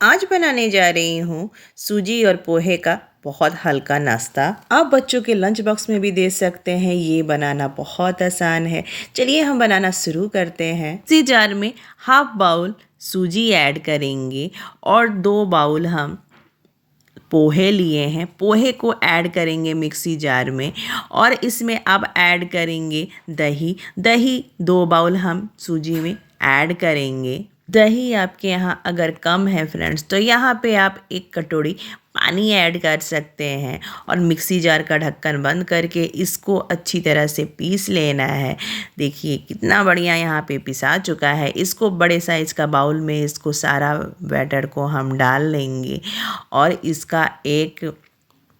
आज बनाने जा रही हूँ सूजी और पोहे का बहुत हल्का नाश्ता। आप बच्चों के लंच बॉक्स में भी दे सकते हैं। ये बनाना बहुत आसान है। चलिए हम बनाना शुरू करते हैं। इसी जार में हाफ बाउल सूजी ऐड करेंगे और 2 बाउल हम पोहे लिए हैं। पोहे को ऐड करेंगे मिक्सी जार में और इसमें अब ऐड करेंगे दही। 2 बाउल हम सूजी में ऐड करेंगे। दही आपके यहाँ अगर कम है फ्रेंड्स तो यहाँ पे आप 1 कटोरी पानी ऐड कर सकते हैं और मिक्सी जार का ढक्कन बंद करके इसको अच्छी तरह से पीस लेना है। देखिए कितना बढ़िया यहाँ पे पिसा चुका है। इसको बड़े साइज़ का बाउल में इसको सारा बैटर को हम डाल लेंगे और इसका एक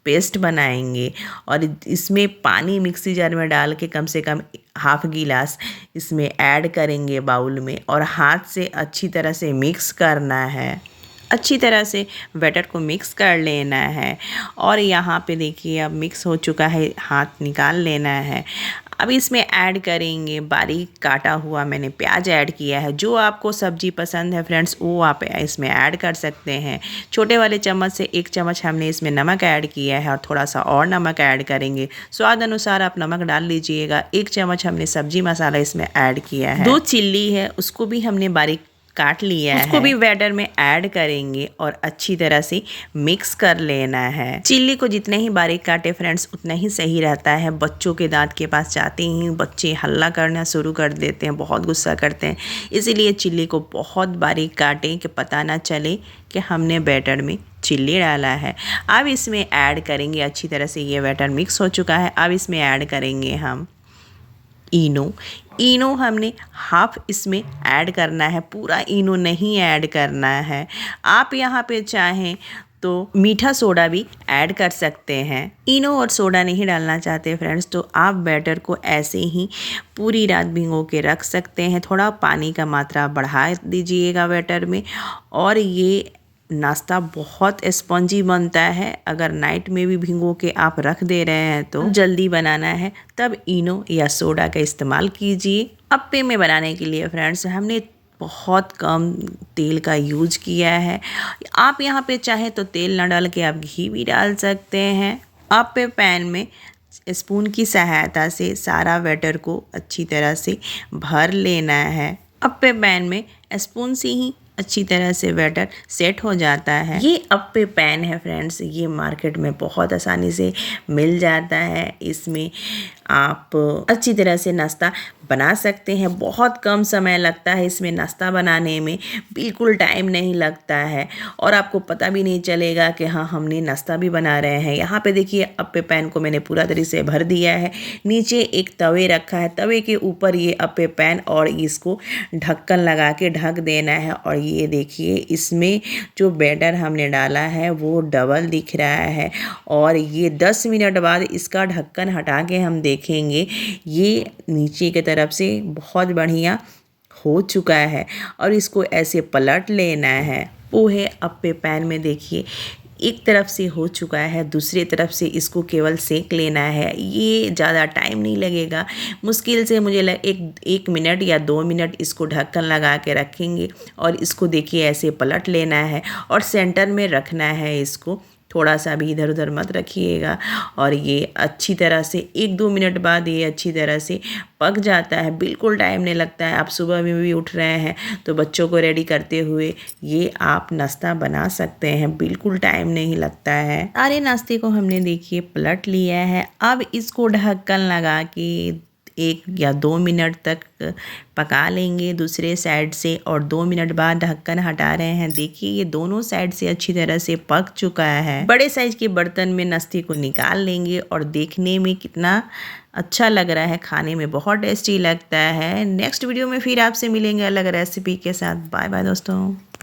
पेस्ट बनाएंगे और इसमें पानी मिक्सी जार में डाल के कम से कम हाफ गिलास इसमें ऐड करेंगे बाउल में और हाथ से अच्छी तरह से मिक्स करना है। अच्छी तरह से बैटर को मिक्स कर लेना है और यहाँ पे देखिए अब मिक्स हो चुका है, हाथ निकाल लेना है। अब इसमें ऐड करेंगे बारीक काटा हुआ मैंने प्याज ऐड किया है। जो आपको सब्जी पसंद है फ्रेंड्स वो आप इसमें ऐड कर सकते हैं। छोटे वाले चम्मच से 1 चम्मच हमने इसमें नमक ऐड किया है और थोड़ा सा और नमक ऐड करेंगे। स्वाद अनुसार आप नमक डाल लीजिएगा। 1 चम्मच हमने सब्जी मसाला इसमें ऐड किया है। 2 चिल्ली है उसको भी हमने बारीक काट लिया है, उसको भी बैटर में ऐड करेंगे और अच्छी तरह से मिक्स कर लेना है। चिल्ली को जितने ही बारीक काटे फ्रेंड्स उतना ही सही रहता है। बच्चों के दांत के पास जाते ही बच्चे हल्ला करना शुरू कर देते हैं, बहुत गुस्सा करते हैं, इसीलिए चिल्ली को बहुत बारीक काटें कि पता ना चले कि हमने बैटर में चिल्ली डाला है। अब इसमें ऐड करेंगे अच्छी तरह से, ये बैटर मिक्स हो चुका है। अब इसमें ऐड करेंगे हम इनो हमने हाफ इसमें ऐड करना है, पूरा इनो नहीं ऐड करना है। आप यहाँ पे चाहें तो मीठा सोडा भी ऐड कर सकते हैं। इनो और सोडा नहीं डालना चाहते फ्रेंड्स तो आप बैटर को ऐसे ही पूरी रात भिगो के रख सकते हैं। थोड़ा पानी का मात्रा बढ़ा दीजिएगा बैटर में और ये नाश्ता बहुत स्पंजी बनता है। अगर नाइट में भी भिगो के आप रख दे रहे हैं तो जल्दी बनाना है तब इनो या सोडा का इस्तेमाल कीजिए। अप्पे में बनाने के लिए फ्रेंड्स हमने बहुत कम तेल का यूज किया है। आप यहाँ पे चाहे तो तेल ना डाल के आप घी भी डाल सकते हैं। अप्पे पैन में स्पून की सहायता से सारा बैटर को अच्छी तरह से भर लेना है। अप्पे पैन में स्पून से ही अच्छी तरह से बैटर सेट हो जाता है। ये अप्पे पैन है फ्रेंड्स, ये मार्केट में बहुत आसानी से मिल जाता है। इसमें आप अच्छी तरह से नाश्ता बना सकते हैं। बहुत कम समय लगता है इसमें नाश्ता बनाने में, बिल्कुल टाइम नहीं लगता है और आपको पता भी नहीं चलेगा कि हाँ हमने नाश्ता भी बना रहे हैं। यहाँ पे देखिए अप्पे पैन को मैंने पूरा तरीके से भर दिया है। नीचे एक तवे रखा है, तवे के ऊपर ये अप्पे पैन और इसको ढक्कन लगा के ढक देना है और ये देखिए इसमें जो बैटर हमने डाला है वो डबल दिख रहा है और ये 10 मिनट बाद इसका ढक्कन हटा के हम देखेंगे ये नीचे की तरफ से बहुत बढ़िया हो चुका है और इसको ऐसे पलट लेना है। पोहे अप्पे पैन में देखिए एक तरफ से हो चुका है, दूसरी तरफ से इसको केवल सेक लेना है। ये ज़्यादा टाइम नहीं लगेगा, मुश्किल से मुझे एक मिनट या 2 मिनट इसको ढक्कन लगा के रखेंगे और इसको देखिए ऐसे पलट लेना है और सेंटर में रखना है इसको। थोड़ा सा भी इधर उधर मत रखिएगा और ये अच्छी तरह से 1-2 मिनट बाद ये अच्छी तरह से पक जाता है। बिल्कुल टाइम नहीं लगता है। आप सुबह में भी उठ रहे हैं तो बच्चों को रेडी करते हुए ये आप नाश्ता बना सकते हैं, बिल्कुल टाइम नहीं लगता है। सारे नाश्ते को हमने देखिए पलट लिया है। अब इसको ढक्कन लगा के 1 या 2 मिनट तक पका लेंगे दूसरे साइड से और 2 मिनट बाद ढक्कन हटा रहे हैं। देखिए ये दोनों साइड से अच्छी तरह से पक चुका है। बड़े साइज के बर्तन में नाश्ते को निकाल लेंगे और देखने में कितना अच्छा लग रहा है, खाने में बहुत टेस्टी लगता है। नेक्स्ट वीडियो में फिर आपसे मिलेंगे अलग रेसिपी के साथ। बाय बाय दोस्तों।